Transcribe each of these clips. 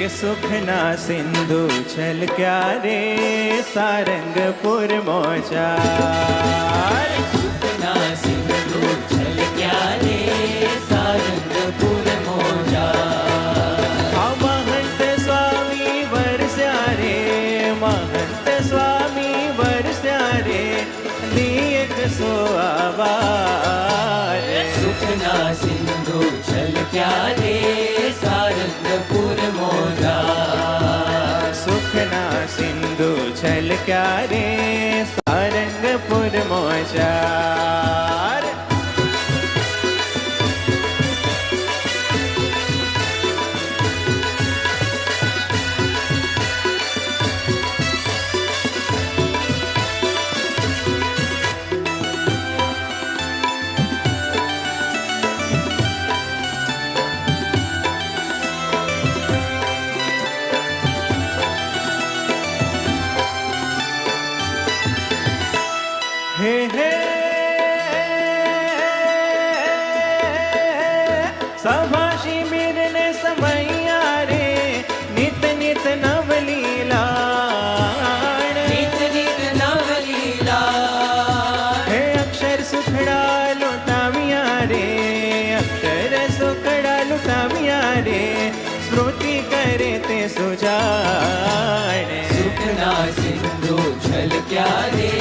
કે સુખના સિંધુ છલક્યા રે સારંગપુર મોજાર. સુખના સિંધુ છલક્યા રે સારંગપુર મોજાર. આ મહંત સ્વામી વરસ્યા રે, મહંત સ્વામી વરસ્યા રે, દીક સો આવાર. સુખના સિંધુ છલક્યા રે સારંગપુર મોજાર. સુખના સિંધુ છલક્યા રે સારંગપુર મોજાર. હે હે સભા શિબિર ને સમૈયા રે, નિત નિત નવલીલાણ. નિત નિત નવલીલા. હે અક્ષર સુખડા લૂંટાવ્યા રે, અક્ષર સુખડા લૂંટાવ્યા રે, સ્મૃતિ કરે તે સુજાણ. સુખના સિંધુ છલક્યા રે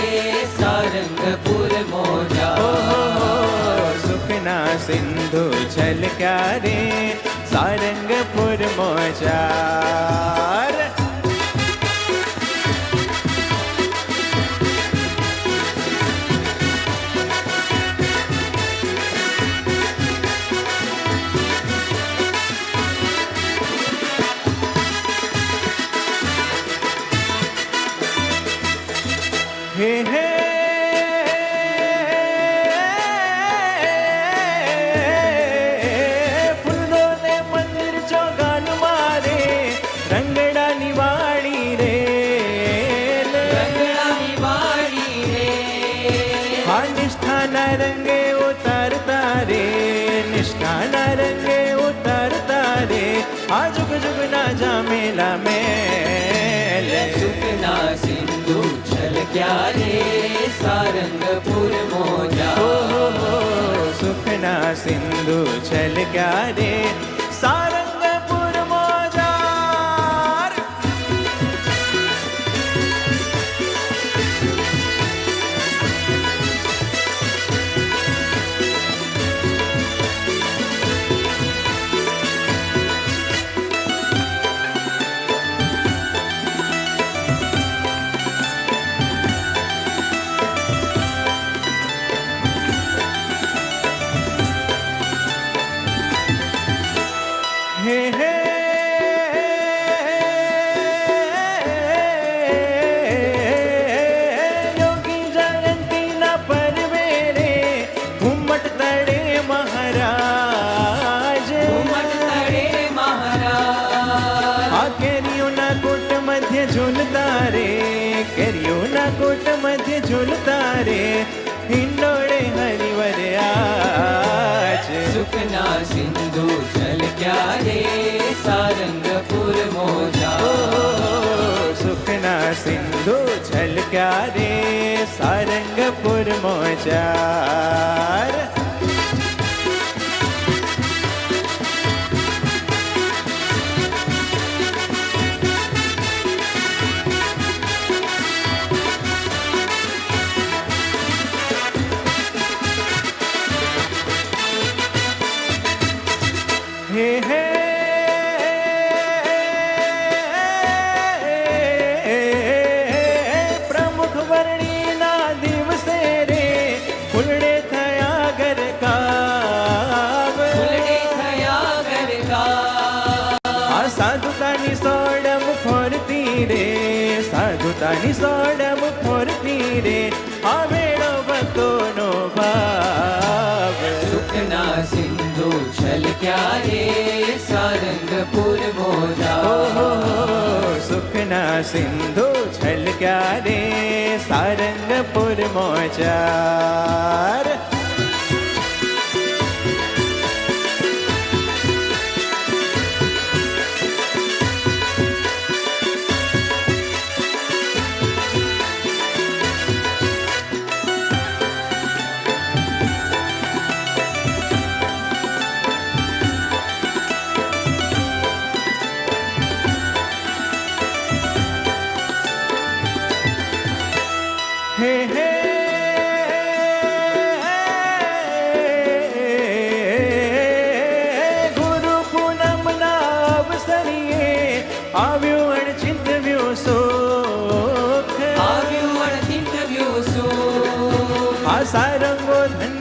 સારંગપુર મોજાર. સુખના સિંધુ છલક્યા રે સારંગપુર મોજાર. હે હે ફૂલોને મંદિર ચોગાન મારે, રંગડાની વાડી રે, રંગડાની વાડી રે. હા નિષ્ઠાના રંગે ઉતારતા રે, નિષ્ઠાના રંગે ઉતારતા રે, આ જુગ જુગના જામેલા મેલ. સુખના સિંધુ છલક્યા રે સારંગપુર મોજાર. સુખના સિંધુ છલક્યા રે સારંગપુર મોજાર. હે હે યોગી જયંતીના પર્વે રે, ઘુમટ તળે મહારાજ. ઘુમટ તળે મહારાજ. આ કેરીઓના કોટ મધ્ય ઝૂલતા રે, કેરીઓના કોટ મધ્ય ઝૂલતા રે, હિંડોળે હરિવર આજ. સુખના સિંધુ છલક્યા રે સારંગપુર મોજાર. સુખના સિંધુ છલક્યા રે સારંગપુર મોજાર. હે હે પ્રમુખ વર્ણીના દિવસે રે, ફૂલડે થયા ગરકાવ. ફૂલડે થયા ગરકાવ. આ સાધુતાની સોડમ ફોરતી રે, સાધુતાની સોડમ ફોરતી રે, આ વેળો ભક્તોનો ભાવ. સુખના સિંધુ છલક્યા રે સારંગપુર મોજાર. સુખના સિંધુ છલક્યા રે સારંગપુર મોજાર.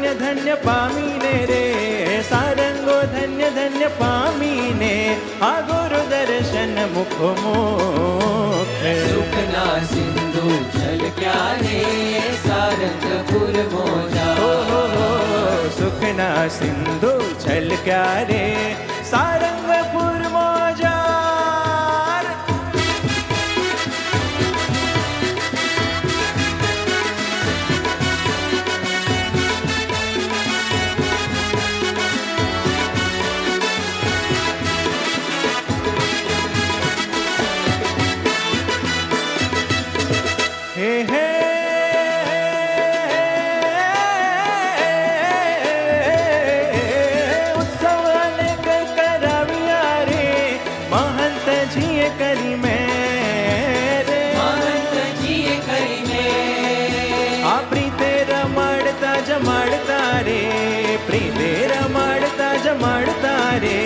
ધન્ય ધન્ય પામીને રે સારંગો ધન્ય ધન્ય પામીને આ ગુરુ દર્શન મુખ મોક્ષ સુખના સિંધુ છલક્યા રે સારંગપુર મોજા સુખના સિંધુ છલક્યા રે સારંગપુર મોજાર હે હે ઉત્સવ અનેક કરાવ્યા રે મહંતજીએ કરી મેં રે મહંતજીએ કરીને આ પ્રીતે રમાડતા જમાડતા રે પ્રીતે રમાડતા જમાડતા રે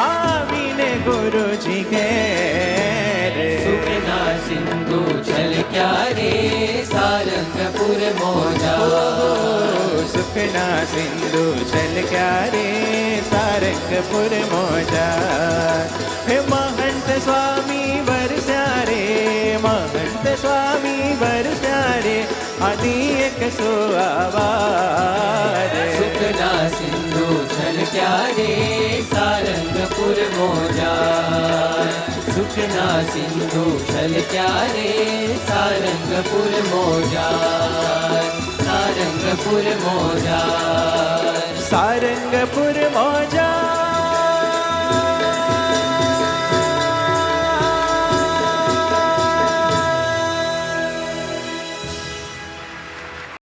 આવીને ગુરુજી ઘેર સુખના સિંધુ છલક્યા રે સારંગપુર મોજા સુખના સિંધુ છલક્યા રે સારંગપુર મોજા હે મહંત સ્વામી વરસ્યા રે મહંત સ્વામી વરસ્યા રે આદિ એક સો આવાર સુખના સિંધુ છલક્યા રે સારંગપુર મોજા સુખના સિંધુ છલક્યા રે સારંગપુર મોજા સારંગપુર મોજા સારંગપુર મોજા